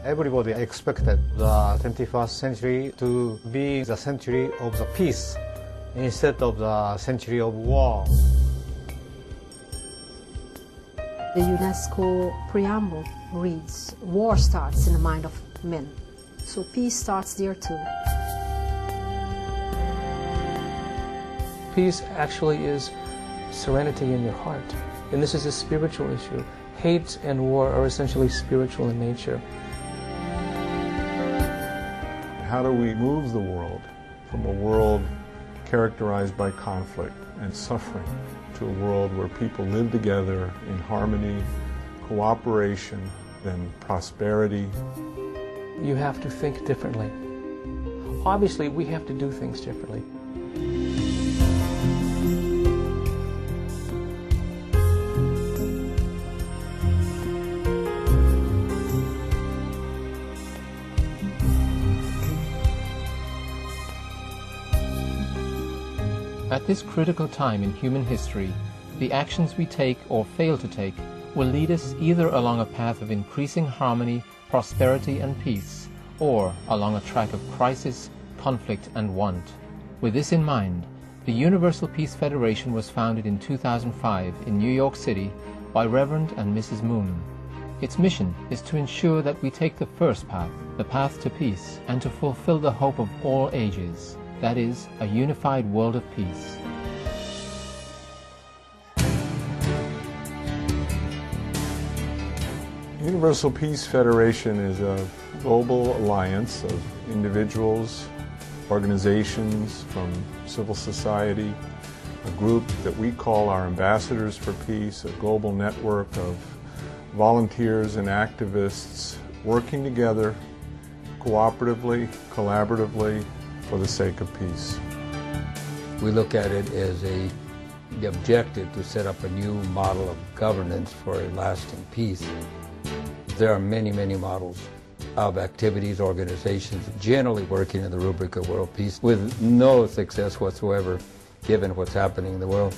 Everybody expected the 21st century to be the century of the peace instead of the century of war. The UNESCO preamble reads, "War starts in the mind of men." So peace starts there too. Peace actually is serenity in your heart. And this is a spiritual issue. Hate and war are essentially spiritual in nature. How do we move the world from a world characterized by conflict and suffering to a world where people live together in harmony, cooperation, and prosperity? You have to think differently. Obviously, we have to do things differently. At this critical time in human history, the actions we take or fail to take will lead us either along a path of increasing harmony, prosperity and peace, or along a track of crisis, conflict and want. With this in mind, the Universal Peace Federation was founded in 2005 in New York City by Reverend and Mrs. Moon. Its mission is to ensure that we take the first path, the path to peace, and to fulfill the hope of all ages. That is, a unified world of peace. Universal Peace Federation is a global alliance of individuals, organizations from civil society, a group that we call our Ambassadors for Peace, a global network of volunteers and activists working together cooperatively, collaboratively, for the sake of peace. We look at it as the objective to set up a new model of governance for a lasting peace. There are many, many models of activities, organizations generally working in the rubric of world peace with no success whatsoever given what's happening in the world.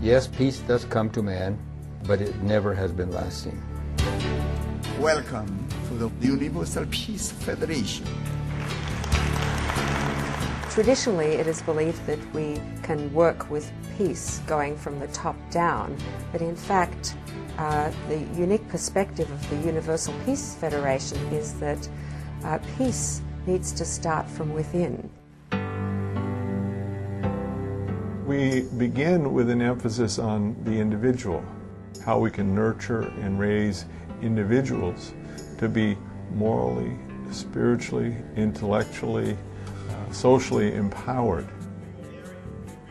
Yes, peace does come to man, but it never has been lasting. Welcome to the Universal Peace Federation. Traditionally, it is believed that we can work with peace going from the top down, but in fact, the unique perspective of the Universal Peace Federation is that peace needs to start from within. We begin with an emphasis on the individual, how we can nurture and raise individuals to be morally, spiritually, intellectually, socially empowered.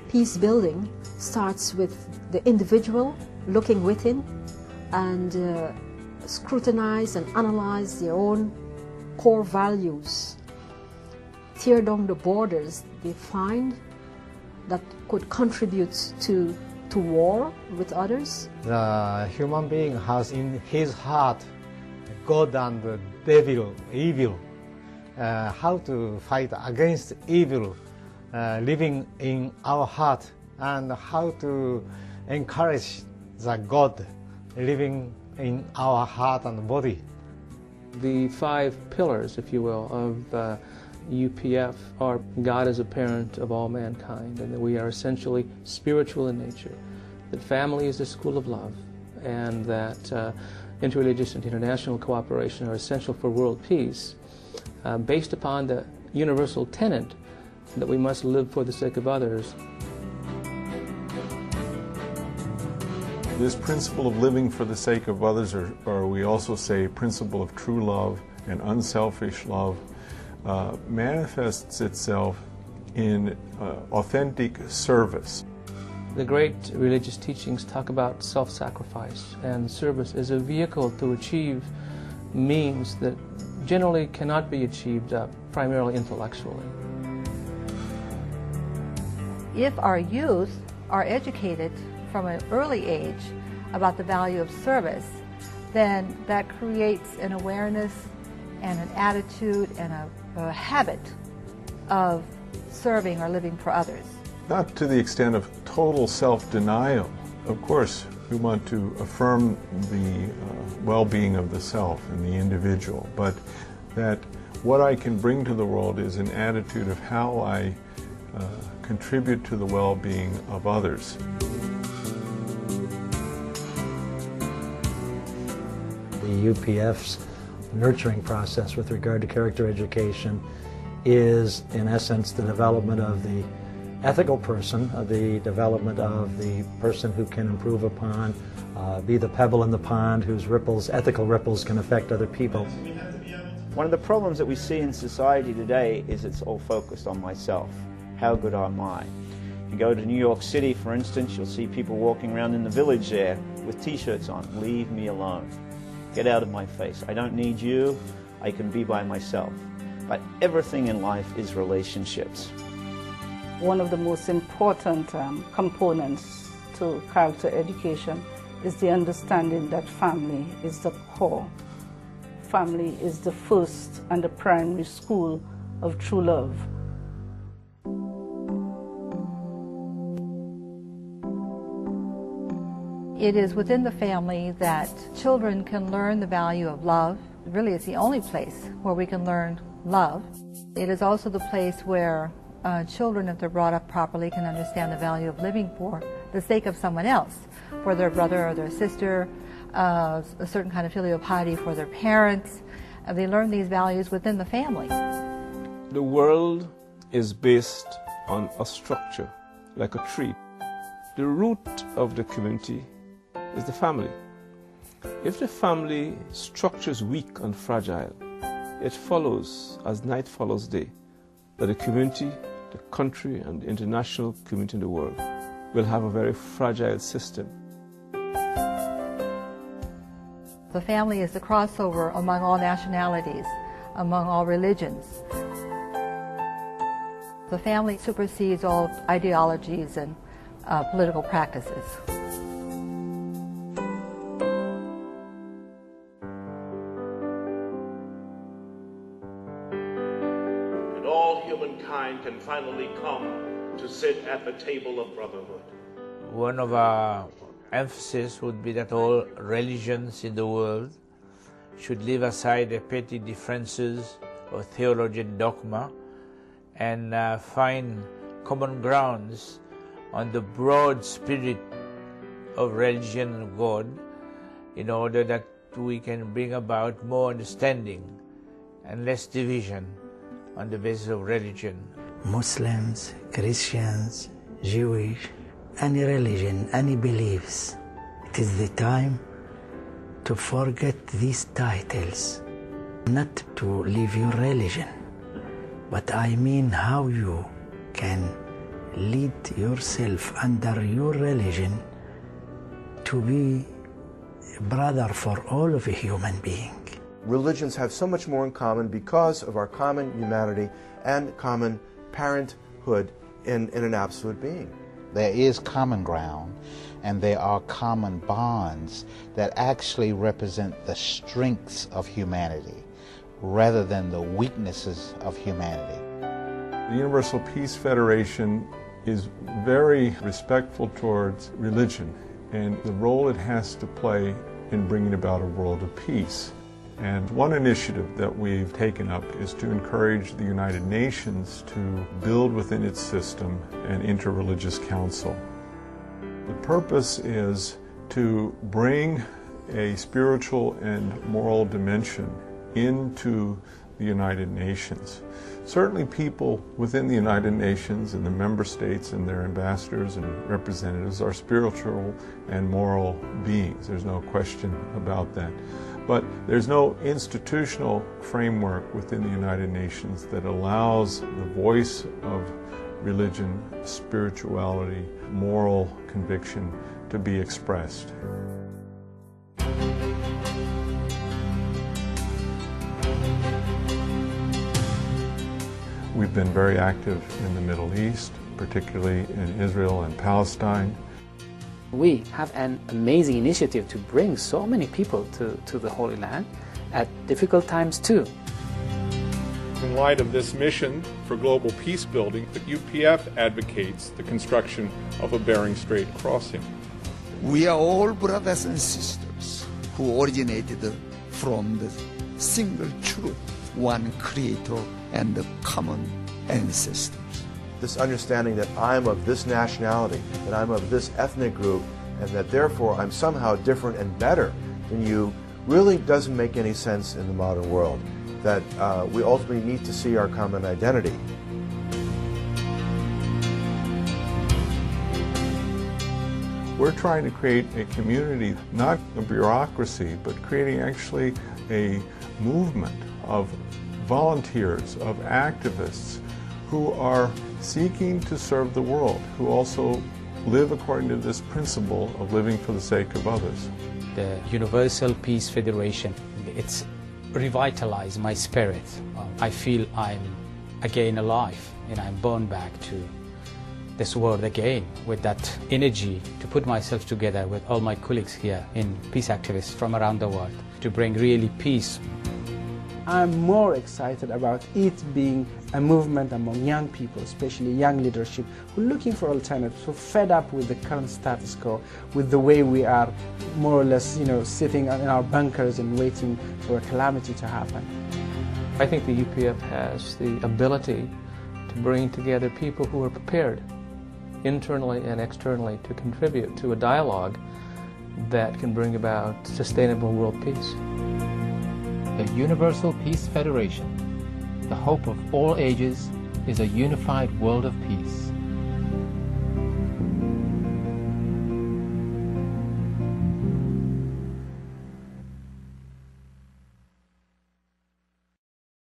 Peace building starts with the individual looking within and scrutinize and analyze their own core values. Tear down the borders they find that could contribute to war with others. The human being has in his heart God and the devil, evil. How to fight against evil living in our heart, and how to encourage the God living in our heart and body. The 5 pillars, if you will, of UPF are God is a parent of all mankind, and that we are essentially spiritual in nature, that family is the school of love, and that interreligious and international cooperation are essential for world peace, based upon the universal tenet that we must live for the sake of others. This principle of living for the sake of others, or we also say principle of true love and unselfish love, manifests itself in authentic service. The great religious teachings talk about self-sacrifice, and service is a vehicle to achieve means that generally cannot be achieved primarily intellectually. If our youth are educated from an early age about the value of service, then that creates an awareness and an attitude and a habit of serving or living for others. Not to the extent of total self-denial. Of course, We want to affirm the well-being of the self and the individual, but that what I can bring to the world is an attitude of how I contribute to the well-being of others. The UPF's nurturing process with regard to character education is, in essence, the development of the ethical person, the development of the person who can improve upon, be the pebble in the pond whose ethical ripples can affect other people. One of the problems that we see in society today is it's all focused on myself. How good am I? You go to New York City, for instance, you'll see people walking around in the village there with t-shirts on. Leave me alone. Get out of my face. I don't need you. I can be by myself. But everything in life is relationships. One of the most important components to character education is the understanding that family is the core. Family is the first and the primary school of true love. It is within the family that children can learn the value of love. Really, it's the only place where we can learn love. It is also the place where children, if they're brought up properly, can understand the value of living for the sake of someone else, for their brother or their sister, a certain kind of filial piety for their parents. They learn these values within the family. The world is based on a structure, like a tree. The root of the community is the family. If the family structure is weak and fragile, it follows, as night follows day, that the community, the country, and the international community in the world will have a very fragile system. The family is the crossover among all nationalities, among all religions. The family supersedes all ideologies and political practices. And all humankind can finally come to sit at the table of brotherhood. One of our emphasis would be that all religions in the world should leave aside their petty differences of theology and dogma and find common grounds on the broad spirit of religion and God, in order that we can bring about more understanding and less division on the basis of religion. Muslims, Christians, Jewish, any religion, any beliefs. It is the time to forget these titles, not to leave your religion, but I mean how you can lead yourself under your religion to be a brother for all of a human being. Religions have so much more in common because of our common humanity and common parenthood in an absolute being. There is common ground, and there are common bonds that actually represent the strengths of humanity rather than the weaknesses of humanity. The Universal Peace Federation is very respectful towards religion and the role it has to play in bringing about a world of peace. And one initiative that we've taken up is to encourage the United Nations to build within its system an interreligious council. The purpose is to bring a spiritual and moral dimension into the United Nations. Certainly people within the United Nations and the member states and their ambassadors and representatives are spiritual and moral beings. There's no question about that. But there's no institutional framework within the United Nations that allows the voice of religion, spirituality, moral conviction to be expressed. We've been very active in the Middle East, particularly in Israel and Palestine. We have an amazing initiative to bring so many people to the Holy Land at difficult times too. In light of this mission for global peace building, the UPF advocates the construction of a Bering Strait crossing. We are all brothers and sisters who originated from the single truth, one creator and the common ancestors. This understanding that I'm of this nationality, that I'm of this ethnic group, and that therefore I'm somehow different and better than you really doesn't make any sense in the modern world. That we ultimately need to see our common identity. We're trying to create a community, not a bureaucracy, but creating actually a movement of volunteers, of activists who are seeking to serve the world, who also live according to this principle of living for the sake of others. The Universal Peace Federation, it's revitalized my spirit. I feel I'm again alive and I'm born back to this world again with that energy to put myself together with all my colleagues here in peace activists from around the world to bring really peace. I'm more excited about it being a movement among young people, especially young leadership, who are looking for alternatives, who are fed up with the current status quo, with the way we are more or less, sitting in our bunkers and waiting for a calamity to happen. I think the UPF has the ability to bring together people who are prepared, internally and externally, to contribute to a dialogue that can bring about sustainable world peace. The Universal Peace Federation, the hope of all ages, is a unified world of peace.